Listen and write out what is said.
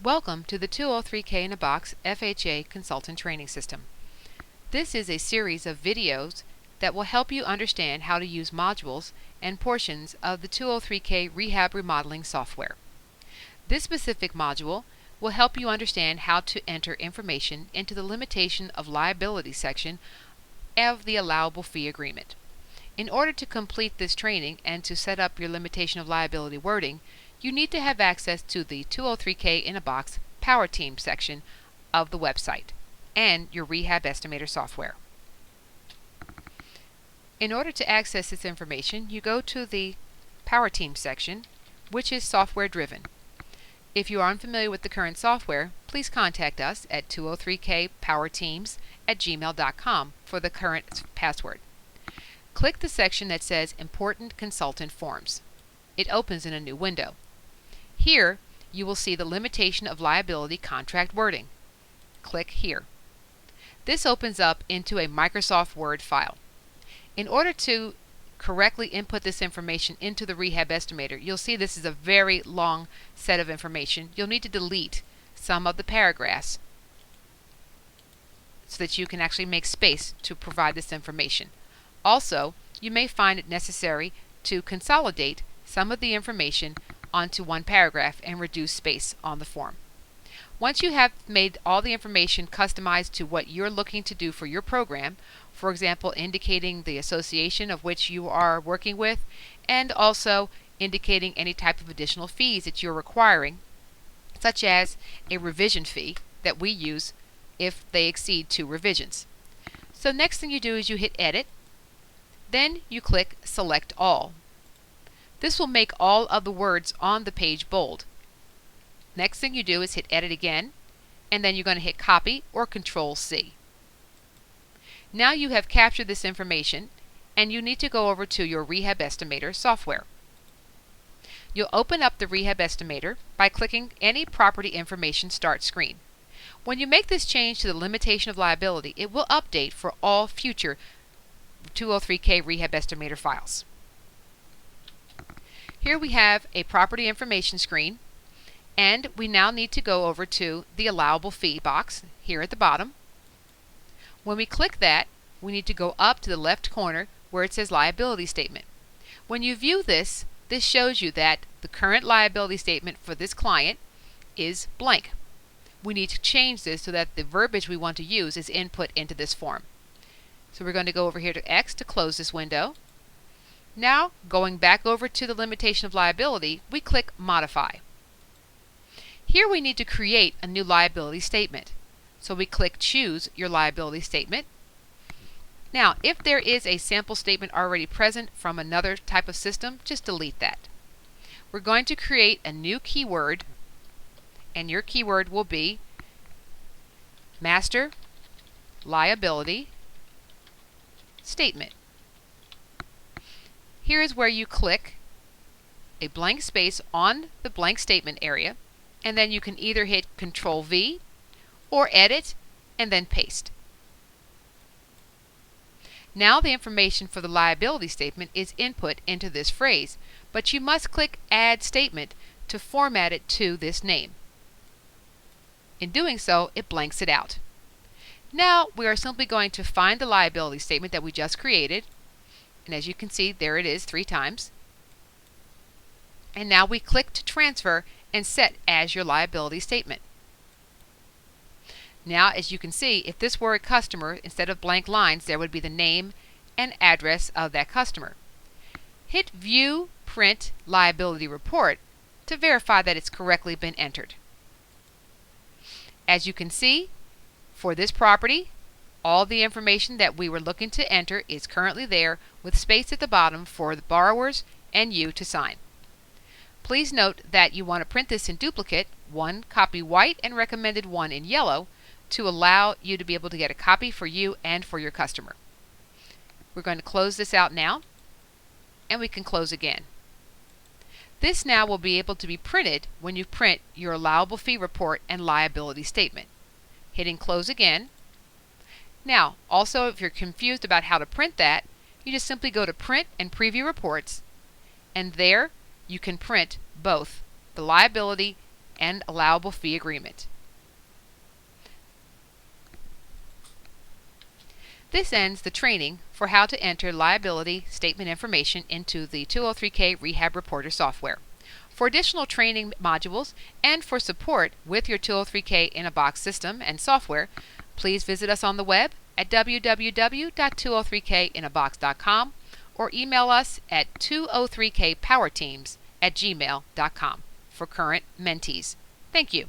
Welcome to the 203K in a Box FHA Consultant Training System. This is a series of videos that will help you understand how to use modules and portions of the 203K rehab remodeling software. This specific module will help you understand how to enter information into the limitation of liability section of the allowable fee agreement. In order to complete this training and to set up your limitation of liability wording, you need to have access to the 203K in a Box Power Team section of the website and your rehab estimator software. In order to access this information, you go to the Power Team section, which is software driven. If you are unfamiliar with the current software, please contact us at 203kpowerteams@gmail.com for the current password. Click the section that says Important Consultant Forms. It opens in a new window. Here, you will see the limitation of liability contract wording. Click here. This opens up into a Microsoft Word file. In order to correctly input this information into the rehab estimator, you'll see this is a very long set of information. You'll need to delete some of the paragraphs so that you can actually make space to provide this information. Also, you may find it necessary to consolidate some of the information onto one paragraph and reduce space on the form. Once you have made all the information customized to what you're looking to do for your program, for example, indicating the association of which you are working with, and also indicating any type of additional fees that you're requiring, such as a revision fee that we use if they exceed 2 revisions. So next thing you do is you hit Edit, then you click Select All. This will make all of the words on the page bold. Next thing you do is hit Edit again, and then you're going to hit Copy or Control-C. Now you have captured this information, and you need to go over to your Rehab Estimator software. You'll open up the Rehab Estimator by clicking any Property Information Start screen. When you make this change to the limitation of liability, it will update for all future 203K Rehab Estimator files. Here we have a property information screen, and we now need to go over to the allowable fee box here at the bottom. When we click that, we need to go up to the left corner where it says liability statement. When you view this, this shows you that the current liability statement for this client is blank. We need to change this so that the verbiage we want to use is input into this form. So we're going to go over here to X to close this window. Now, going back over to the limitation of liability, we click Modify. Here we need to create a new liability statement. So we click Choose Your Liability Statement. Now, if there is a sample statement already present from another type of system, just delete that. We're going to create a new keyword, and your keyword will be Master Liability Statement. Here is where you click a blank space on the blank statement area, and then you can either hit Control-V or Edit and then paste. Now the information for the liability statement is input into this phrase, but you must click Add Statement to format it to this name. In doing so, it blanks it out. Now we are simply going to find the liability statement that we just created, and as you can see, there it is 3 times. And now we click to transfer and set as your liability statement. Now, as you can see, if this were a customer, instead of blank lines, there would be the name and address of that customer. Hit View Print Liability Report to verify that it's correctly been entered. As you can see, for this property, all the information that we were looking to enter is currently there with space at the bottom for the borrowers and you to sign. Please note that you want to print this in duplicate, 1 copy white and recommended 1 in yellow, to allow you to be able to get a copy for you and for your customer. We're going to close this out now, and we can close again. This now will be able to be printed when you print your allowable fee report and liability statement. Hitting close again. Now, also, if you're confused about how to print that, you just simply go to Print and Preview Reports, and there you can print both the liability and allowable fee agreement. This ends the training for how to enter liability statement information into the 203K Rehab Reporter software. For additional training modules and for support with your 203K in a Box system and software, please visit us on the web at www.203kinabox.com or email us at 203kpowerteams@gmail.com for current mentees. Thank you.